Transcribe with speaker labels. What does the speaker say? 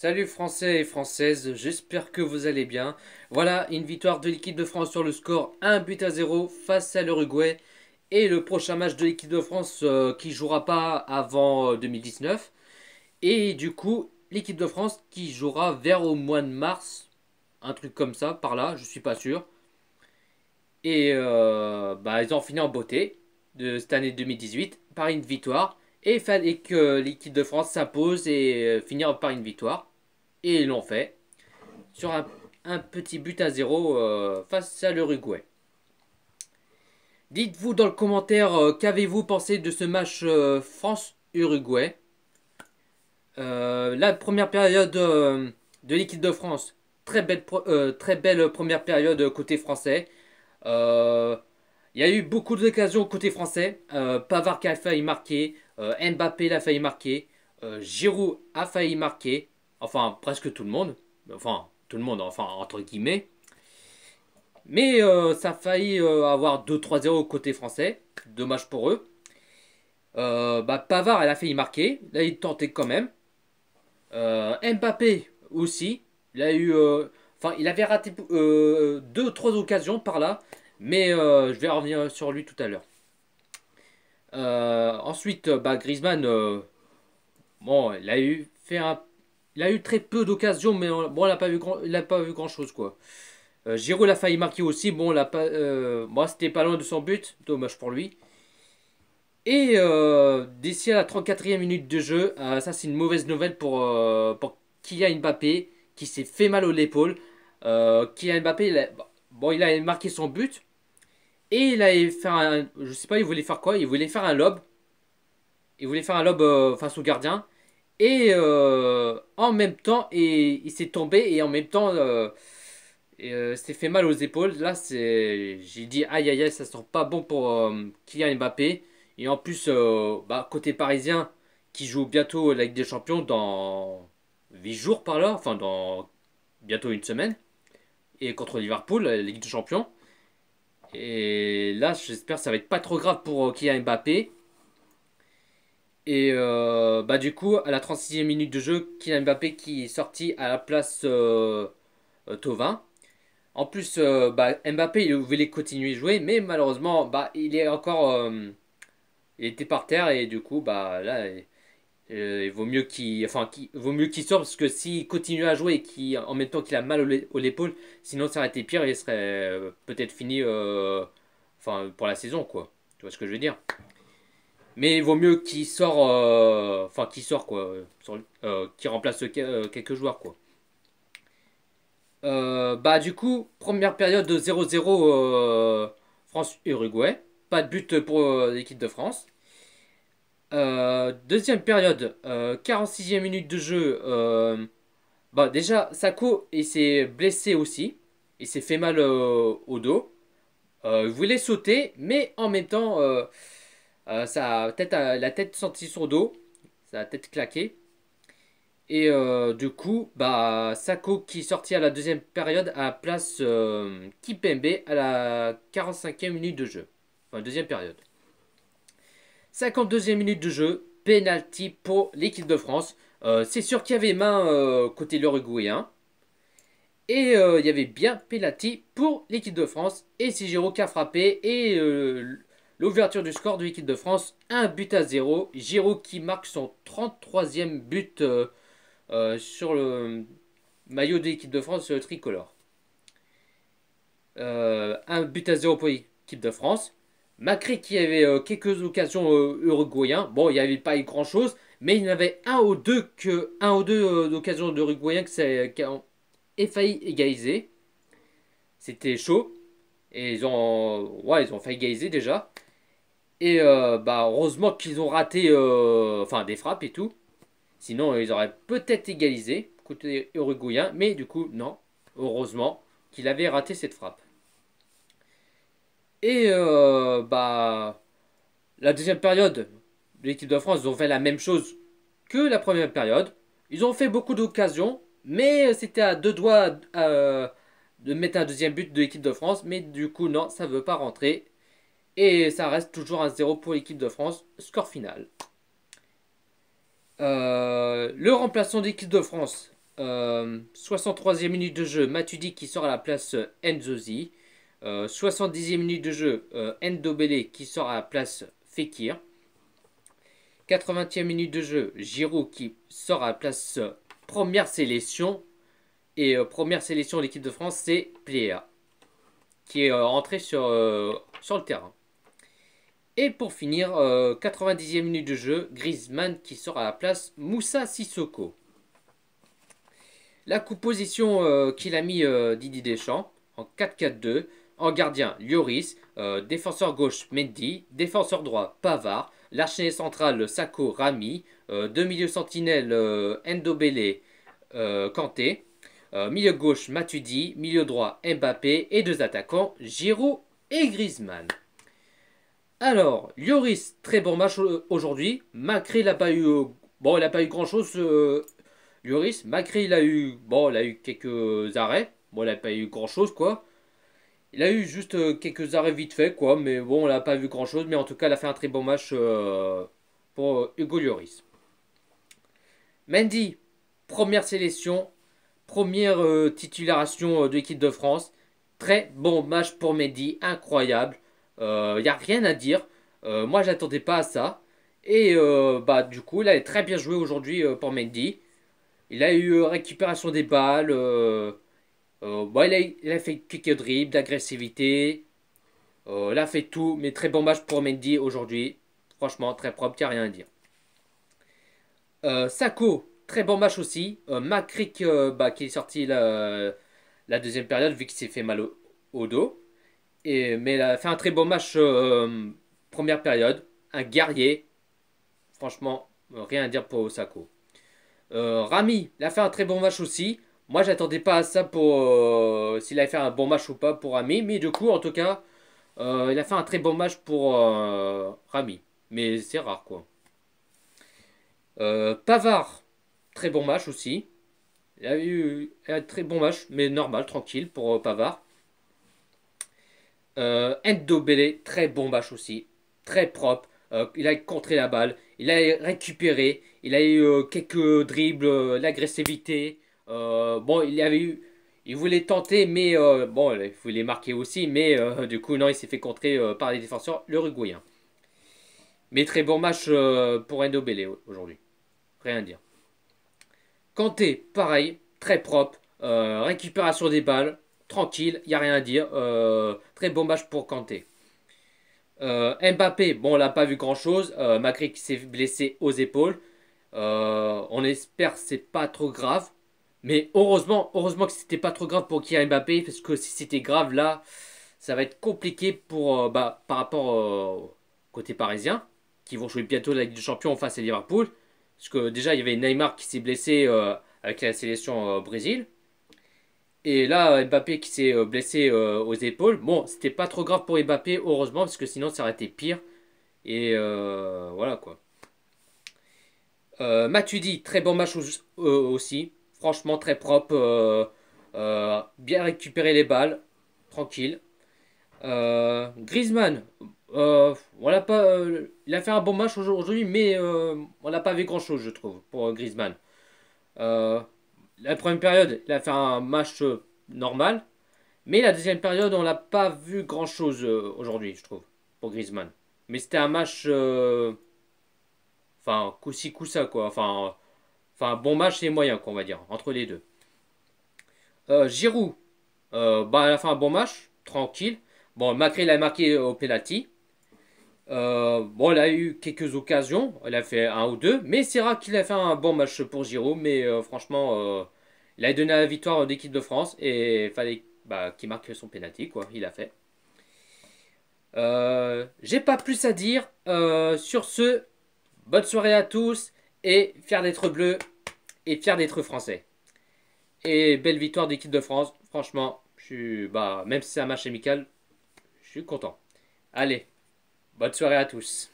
Speaker 1: Salut Français et Françaises, j'espère que vous allez bien. Voilà, une victoire de l'équipe de France sur le score 1 but à 0 face à l'Uruguay. Et le prochain match de l'équipe de France qui jouera pas avant 2019. Et du coup, l'équipe de France qui jouera vers au mois de mars. Un truc comme ça, par là, je suis pas sûr. Et ils ont fini en beauté de cette année 2018 par une victoire. Et il fallait que l'équipe de France s'impose et finir par une victoire. Et ils l'ont fait sur un petit but à 0 face à l'Uruguay. Dites-vous dans le commentaire qu'avez-vous pensé de ce match France-Uruguay. La première période de l'équipe de France, très belle première période côté français. Euh, Il y a eu beaucoup d'occasions côté français. Pavard qui a failli marquer, Mbappé l'a failli marquer, Giroud a failli marquer, enfin presque tout le monde, enfin tout le monde, enfin entre guillemets. Mais ça a failli avoir 2-3-0 côté français, dommage pour eux. Pavard elle a failli marquer, là il tentait quand même. Mbappé aussi, il avait raté 2-3 occasions par là, mais je vais revenir sur lui tout à l'heure. Ensuite, Griezmann, bon, il a eu très peu d'occasions, mais bon, il a pas vu grand chose quoi. Giroud a failli marquer aussi, bon, bon, c'était pas loin de son but, dommage pour lui. Et d'ici à la 34e minute de jeu, ça c'est une mauvaise nouvelle pour Kylian Mbappé qui s'est fait mal au l'épaule. Kylian Mbappé, bon, il a marqué son but et il a fait je sais pas, il voulait faire quoi? Il voulait faire un lob. Il voulait faire un lob face au gardien. Et en même temps, il s'est tombé et en même temps, s'est fait mal aux épaules. Là, j'ai dit aïe aïe aïe, ça sent pas bon pour Kylian Mbappé. Et en plus, côté parisien, qui joue bientôt la Ligue des Champions dans 8 jours par là, enfin dans bientôt une semaine, et contre Liverpool, la Ligue des Champions. Et là, j'espère que ça va être pas trop grave pour Kylian Mbappé. Et du coup, à la 36e minute de jeu, Kylian Mbappé qui est sorti à la place Thauvin. En plus, Mbappé il voulait continuer à jouer, mais malheureusement, il est encore, il était par terre et du coup, là, il vaut mieux vaut mieux qu'il sorte parce que s'il continue à jouer et en même temps qu'il a mal au l'épaule, sinon ça aurait été pire et il serait peut-être fini, pour la saison, quoi. Tu vois ce que je veux dire? Mais il vaut mieux qu'il sort quoi, qu'il remplace quelques joueurs quoi. Du coup, première période de 0-0 France-Uruguay. Pas de but pour l'équipe de France. Deuxième période, 46e minute de jeu. Déjà, Sako il s'est blessé aussi. Il s'est fait mal au dos. Il voulait sauter, mais en même temps, la tête sentit son dos. Sa tête claquée. Et du coup, Sako qui est sorti à la deuxième période à la place Kipembe à la 45e minute de jeu. Enfin, deuxième période. 52e minute de jeu, penalty pour l'équipe de France. C'est sûr qu'il y avait main côté l'Uruguayen. Et il y avait bien penalty pour l'équipe de France. Et c'est Giroud qui a frappé. Et l'ouverture du score de l'équipe de France, 1 but à 0. Giroud qui marque son 33e but sur le maillot de l'équipe de France tricolore. 1 but à 0 pour l'équipe de France. Macri qui avait quelques occasions uruguayen. Bon, il n'y avait pas eu grand chose, mais il y en avait un ou deux occasions d'uruguayen qui ont failli égaliser. C'était chaud. Et ils ont failli égaliser déjà. Et heureusement qu'ils ont raté des frappes et tout. Sinon, ils auraient peut-être égalisé côté uruguayen, mais du coup, non. Heureusement qu'il avait raté cette frappe. Et la deuxième période, l'équipe de France, ils ont fait la même chose que la première période. Ils ont fait beaucoup d'occasions, mais c'était à deux doigts de mettre un deuxième but de l'équipe de France. Mais du coup, non, ça ne veut pas rentrer. Et ça reste toujours 1-0 pour l'équipe de France. Score final. Le remplaçant d'équipe de France. 63e minute de jeu, Matuidi qui sort à la place Nzozi. 70e minute de jeu, Ndobele qui sort à la place Fekir. 80e minute de jeu, Giroud qui sort à la place première sélection. Et première sélection de l'équipe de France, c'est Plea qui est rentré sur le terrain. Et pour finir, 90e minute de jeu, Griezmann qui sort à la place Moussa Sissoko. La composition qu'il a mis Didier Deschamps en 4-4-2. En gardien, Lloris. Défenseur gauche, Mendy. Défenseur droit, Pavard. L'archer central, Sakho, Rami. Deux milieux sentinelles, Ndobele, Kanté. Milieu gauche, Matuidi. Milieu droit, Mbappé. Et deux attaquants, Giroud et Griezmann. Alors, Lloris, très bon match aujourd'hui. Macri, il n'a pas eu, bon, il n'a pas eu grand-chose. Lloris, Macri, il a eu quelques arrêts. Bon, il n'a pas eu grand-chose, quoi. Il a eu juste quelques arrêts vite fait, quoi. Mais bon, on n'a pas vu grand-chose. Mais en tout cas, il a fait un très bon match pour Hugo Lloris. Mendy, première sélection, première titularisation de l'équipe de France. Très bon match pour Mendy, incroyable. Il n'y a rien à dire. Moi, j'attendais pas à ça. Et du coup, il a très bien joué aujourd'hui pour Mendy. Il a eu récupération des balles. Il a fait quelques dribbles, d'agressivité. Il a fait tout. Mais très bon match pour Mendy aujourd'hui. Franchement, très propre, il n'y a rien à dire. Sakho, très bon match aussi. Makrik, qui est sorti la deuxième période, vu qu'il s'est fait mal au dos. Mais il a fait un très bon match première période. Un guerrier. Franchement, rien à dire pour Osako. Rami, il a fait un très bon match aussi. Moi, j'attendais pas à ça pour s'il allait faire un bon match ou pas pour Rami. Mais du coup, en tout cas, il a fait un très bon match pour Rami. Mais c'est rare, quoi. Pavard, très bon match aussi. Il a eu un très bon match, mais normal, tranquille pour Pavard. Ndobele, très bon match aussi. Très propre. Il a contré la balle. Il a récupéré. Il a eu quelques dribbles, l'agressivité. Il voulait tenter, mais il voulait marquer aussi. Mais du coup, non, il s'est fait contrer par les défenseurs, l'Uruguayen. Mais très bon match pour Ndobele aujourd'hui. Rien à dire. Kanté, pareil, très propre. Récupération des balles. Tranquille, il n'y a rien à dire. Très bon match pour Kanté. Mbappé, bon, on l'a pas vu grand chose. Macri qui s'est blessé aux épaules. On espère que c'est pas trop grave. Mais heureusement que c'était pas trop grave pour Kylian Mbappé. Parce que si c'était grave là, ça va être compliqué par rapport au côté parisien. Qui vont jouer bientôt la Ligue des Champions face à Liverpool. Parce que déjà, il y avait Neymar qui s'est blessé avec la sélection Brésil. Et là, Mbappé qui s'est blessé aux épaules. Bon, c'était pas trop grave pour Mbappé, heureusement, parce que sinon ça aurait été pire. Et voilà quoi. Matuidi, très bon match aussi. Franchement, très propre. Bien récupéré les balles. Tranquille. Griezmann, on l'a pas, il a fait un bon match aujourd'hui, mais on n'a pas vu grand-chose, je trouve, pour Griezmann. Euh, la première période, il a fait un match normal. Mais la deuxième période, on n'a pas vu grand-chose aujourd'hui, je trouve, pour Griezmann. Mais c'était un match, enfin, coup-ci, coup-ça, quoi. Enfin, bon match et moyen, quoi, on va dire, entre les deux. Giroud, il a fait un bon match, tranquille. Bon, Macri, il a marqué au penalty. Il a eu quelques occasions, il a fait un ou deux, mais c'est rare qu'il a fait un bon match pour Giroud, mais franchement, il a donné la victoire d'équipe de France et il fallait qu'il marque son penalty, quoi, il a fait. J'ai pas plus à dire. Sur ce, bonne soirée à tous et fier d'être bleu et fier d'être français. Et belle victoire d'équipe de France, franchement, même si c'est un match amical, je suis content. Allez, bonne soirée à tous.